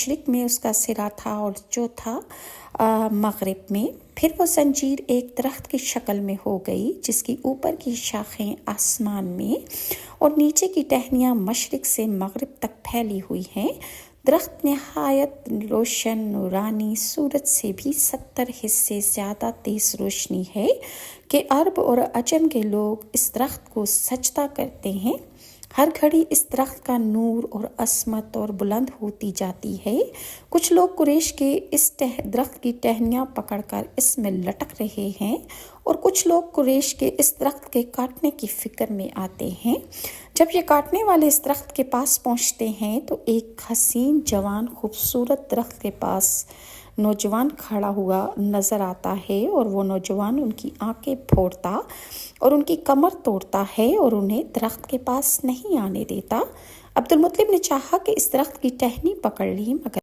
मशरिक में उसका सिरा था और जो था मगरिब में। फिर वो जंजीर एक दरख्त की शक्ल में हो गई जिसकी ऊपर की शाखें आसमान में और नीचे की टहनियाँ मशरिक से मगरिब तक फैली हुई हैं। दरख्त नहायत रोशन नूरानी, सूरज से भी 70 हिस्से ज़्यादा तेज़ रोशनी है कि अरब और अजम के लोग इस दरख्त को सजदा करते हैं। हर घड़ी इस दरख्त का नूर और असमत और बुलंद होती जाती है। कुछ लोग कुरैश के इस दरख्त की टहनियाँ पकड़कर इसमें लटक रहे हैं और कुछ लोग कुरैश के इस दरख्त के काटने की फिक्र में आते हैं। जब ये काटने वाले इस दरख्त के पास पहुँचते हैं तो एक हसीन जवान खूबसूरत दरख्त के पास नौजवान खड़ा हुआ नज़र आता है और वो नौजवान उनकी आंखें फोड़ता और उनकी कमर तोड़ता है और उन्हें दरख्त के पास नहीं आने देता। अब्दुल मुत्तलिब ने चाहा कि इस दरख्त की टहनी पकड़ ली, मगर